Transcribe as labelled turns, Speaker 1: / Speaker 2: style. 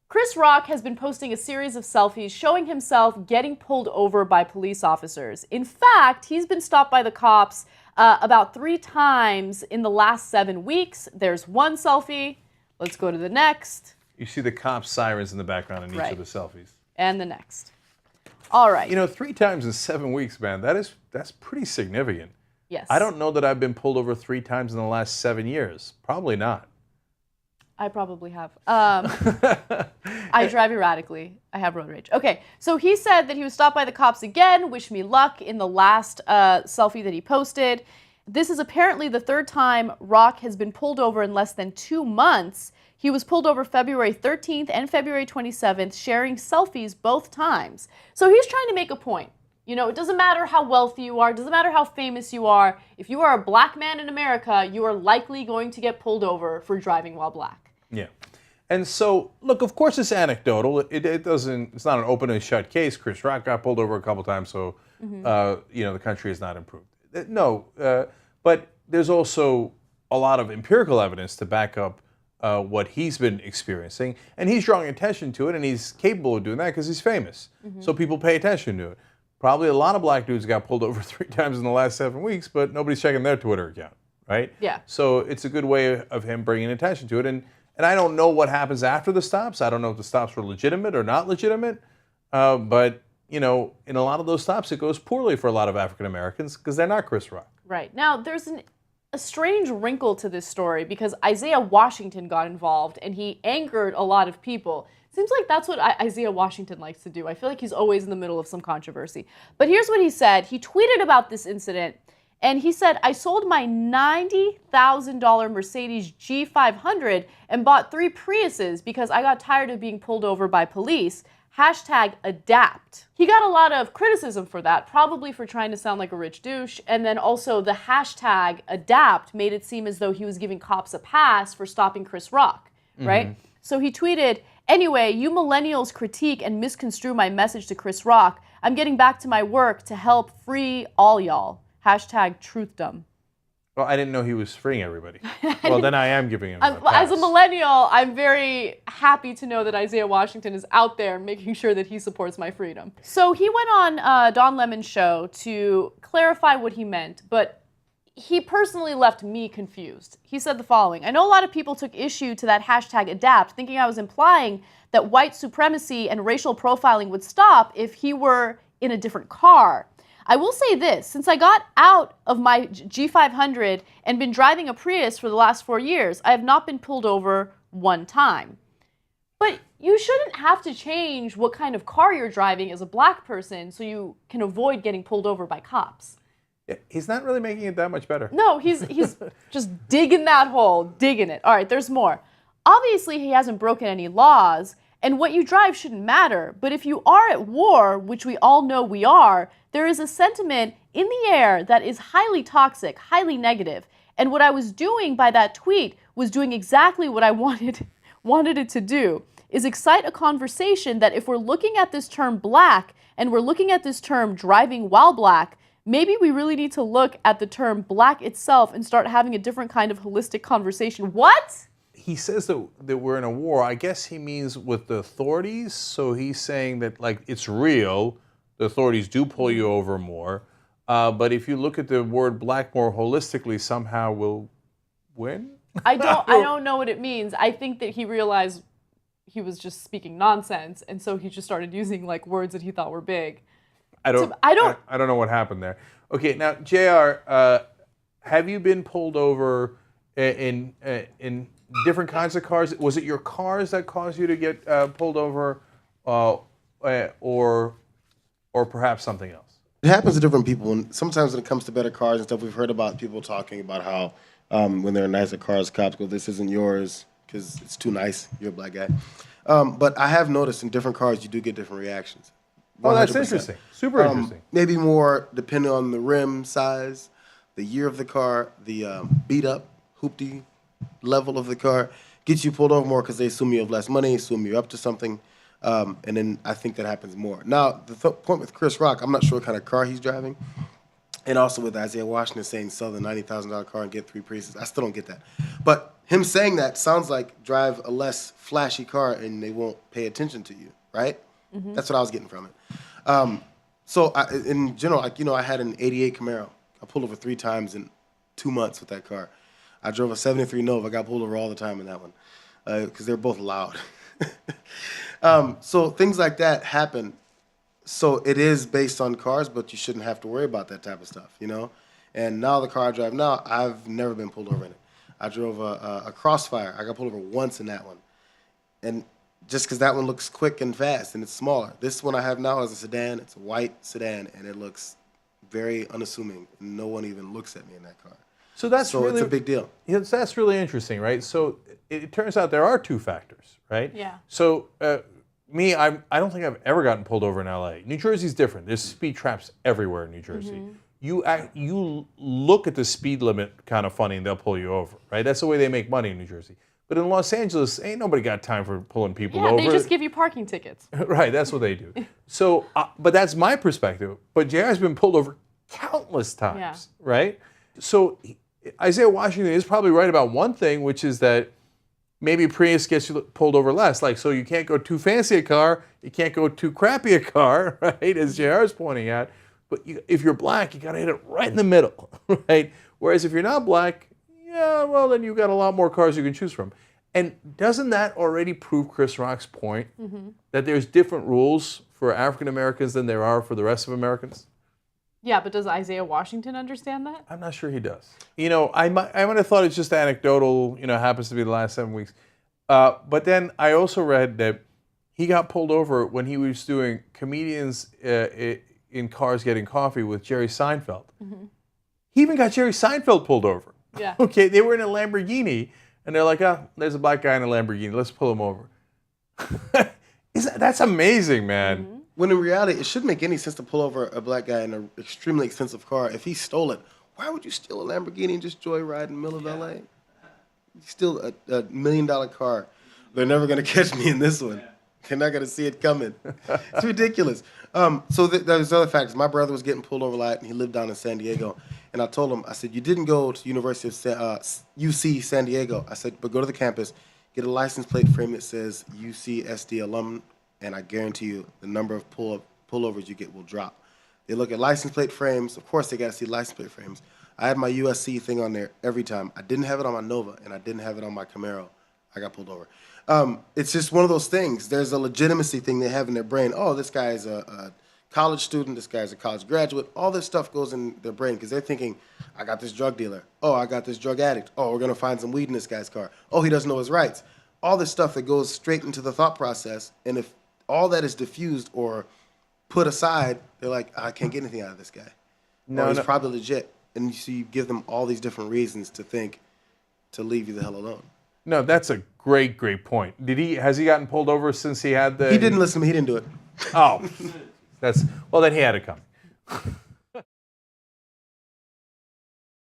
Speaker 1: Chris Rock has been posting a series of selfies showing himself getting pulled over by police officers. In fact, he's been stopped by the cops about 3 times in the last 7 weeks. There's one selfie. Let's go to the next.
Speaker 2: You see the cops' sirens in the background in each of the selfies.
Speaker 1: And the next. All right.
Speaker 2: You know, 3 times in 7 weeks, man, that's pretty significant.
Speaker 1: Yes.
Speaker 2: I don't know that I've been pulled over 3 times in the last 7 years. Probably not.
Speaker 1: I probably have. I drive erratically. I have road rage. Okay, so he said that he was stopped by the cops again. Wish me luck in the last selfie that he posted. This is apparently the 3rd time Rock has been pulled over in less than 2 months. He was pulled over February 13th and February 27th, sharing selfies both times. So he's trying to make a point. You know, it doesn't matter how wealthy you are, it doesn't matter how famous you are. If you are a black man in America, you are likely going to get pulled over for driving while black.
Speaker 2: Yeah. And so, look, of course it's anecdotal. It's not an open and shut case. Chris Rock got pulled over a couple times, so, you know, the country has not improved. No, but there's also a lot of empirical evidence to back up what he's been experiencing. And he's drawing attention to it, and he's capable of doing that because he's famous. So people pay attention to it. Probably a lot of black dudes got pulled over 3 times in the last 7 weeks, but nobody's checking their Twitter account, right?
Speaker 1: Yeah.
Speaker 2: So it's a good way of him bringing attention to it. And I don't know what happens after the stops. I don't know if the stops were legitimate or not legitimate. But, you know, in a lot of those stops, it goes poorly for a lot of African Americans because they're not Chris Rock.
Speaker 1: Right. Now, there's a strange wrinkle to this story because Isaiah Washington got involved and he angered a lot of people. Seems like that's what Isaiah Washington likes to do. I feel like he's always in the middle of some controversy. But here's what he said. He tweeted about this incident. And he said, I sold my $90,000 Mercedes G500 and bought 3 Priuses because I got tired of being pulled over by police. #adapt. He got a lot of criticism for that, probably for trying to sound like a rich douche. And then also the #adapt made it seem as though he was giving cops a pass for stopping Chris Rock, right? So he tweeted, anyway, you millennials critique and misconstrue my message to Chris Rock. I'm getting back to my work to help free all y'all. #truthdom.
Speaker 2: Well, I didn't know he was freeing everybody. Well, then I am giving him a pass.
Speaker 1: As a millennial, I'm very happy to know that Isaiah Washington is out there making sure that he supports my freedom. So he went on Don Lemon's show to clarify what he meant, but he personally left me confused. He said the following, I know a lot of people took issue to that #adapt, thinking I was implying that white supremacy and racial profiling would stop if he were in a different car. I will say this, since I got out of my G500 and been driving a Prius for the last 4 years, I have not been pulled over 1 time. But you shouldn't have to change what kind of car you're driving as a black person so you can avoid getting pulled over by cops.
Speaker 2: Yeah, he's not really making it that much better.
Speaker 1: No, he's just digging that hole, digging it. All right, there's more. Obviously, he hasn't broken any laws, and what you drive shouldn't matter. But if you are at war, which we all know we are, there is a sentiment in the air that is highly toxic, highly negative. And what I was doing by that tweet was doing exactly what I wanted it to do, is excite a conversation that if we're looking at this term black and we're looking at this term driving while black, maybe we really need to look at the term black itself and start having a different kind of holistic conversation. What?
Speaker 2: He says that we're in a war. I guess he means with the authorities. So he's saying that, like, it's real. The authorities do pull you over more. But if you look at the word black more holistically, somehow we'll win?
Speaker 1: I don't know what it means. I think that he realized he was just speaking nonsense, and so he just started using, like, words that he thought were big.
Speaker 2: I don't know what happened there. Okay, now, JR, have you been pulled over in different kinds of cars? Was it your cars that caused you to get pulled over, or perhaps something else?
Speaker 3: It happens to different people, and sometimes when it comes to better cars and stuff, we've heard about people talking about how when they're in nicer cars, cops go, this isn't yours because it's too nice, you're a black guy. But I have noticed in different cars, you do get different reactions. 100%.
Speaker 2: Oh, that's interesting. Super interesting.
Speaker 3: Maybe more depending on the rim size, the year of the car, the beat up, hoopty level of the car, gets you pulled over more because they assume you have less money, assume you're up to something. And then I think that happens more. Now, the point with Chris Rock, I'm not sure what kind of car he's driving. And also with Isaiah Washington saying sell the $90,000 car and get 3 Priuses. I still don't get that. But him saying that sounds like drive a less flashy car and they won't pay attention to you, right? That's what I was getting from it. So in general, like, I had an '88 Camaro. I pulled over 3 times in 2 months with that car. I drove a '73 Nova. I got pulled over all the time in that one because they're both loud. So things like that happen. So it is based on cars, but you shouldn't have to worry about that type of stuff, And now the car I drive now, I've never been pulled over in it. I drove a Crossfire. I got pulled over once in that one. And just because that one looks quick and fast and it's smaller. This one I have now is a sedan. It's a white sedan, and it looks very unassuming. No one even looks at me in that car.
Speaker 2: So it's a
Speaker 3: big deal.
Speaker 2: Yes, that's really interesting, right? So it turns out there are 2 factors, right?
Speaker 1: Yeah.
Speaker 2: So I don't think I've ever gotten pulled over in LA. New Jersey's different. There's speed traps everywhere in New Jersey. You look at the speed limit kind of funny and they'll pull you over, right? That's the way they make money in New Jersey. But in Los Angeles, ain't nobody got time for pulling people over.
Speaker 1: Yeah, they just give you parking tickets.
Speaker 2: Right, that's what they do. So, but that's my perspective. But JR's been pulled over countless times, right? So Isaiah Washington is probably right about one thing, which is that maybe Prius gets you pulled over less. Like, so you can't go too fancy a car, you can't go too crappy a car, right, as JR is pointing out. But if you're black, you got to hit it right in the middle, right? Whereas if you're not black, yeah, well, then you've got a lot more cars you can choose from. And doesn't that already prove Chris Rock's point that there's different rules for African Americans than there are for the rest of Americans?
Speaker 1: Yeah, but does Isaiah Washington understand that?
Speaker 2: I'm not sure he does. I might have thought it's just anecdotal, happens to be the last 7 weeks. But then I also read that he got pulled over when he was doing comedians in cars getting coffee with Jerry Seinfeld. He even got Jerry Seinfeld pulled over.
Speaker 1: Yeah.
Speaker 2: Okay, they were in a Lamborghini, and they're like, there's a black guy in a Lamborghini. Let's pull him over. That's amazing, man.
Speaker 3: When in reality, it shouldn't make any sense to pull over a black guy in an extremely expensive car. If he stole it, why would you steal a Lamborghini and just joyride in the middle of LA? You steal a $1 million car. They're never going to catch me in this one. They're not going to see it coming. It's ridiculous. So there's other factors. My brother was getting pulled over a lot, and he lived down in San Diego. And I told him, I said, you didn't go to University of UC San Diego. I said, but go to the campus, get a license plate frame that says UCSD alum, and I guarantee you the number of pullovers you get will drop. They look at license plate frames. Of course, they got to see license plate frames. I had my USC thing on there every time. I didn't have it on my Nova, and I didn't have it on my Camaro. I got pulled over. It's just one of those things. There's a legitimacy thing they have in their brain. Oh, this guy is a college student. This guy's a college graduate. All this stuff goes in their brain because they're thinking, I got this drug dealer. Oh, I got this drug addict. Oh, we're going to find some weed in this guy's car. Oh, he doesn't know his rights. All this stuff that goes straight into the thought process. And if all that is diffused or put aside, they're like, I can't get anything out of this guy. No, he's probably legit. And so you give them all these different reasons to think to leave you the hell alone.
Speaker 2: No, that's a great point. Has he gotten pulled over since he had the...
Speaker 3: He didn't listen to me. He didn't do it.
Speaker 2: Oh, well, then he had it coming.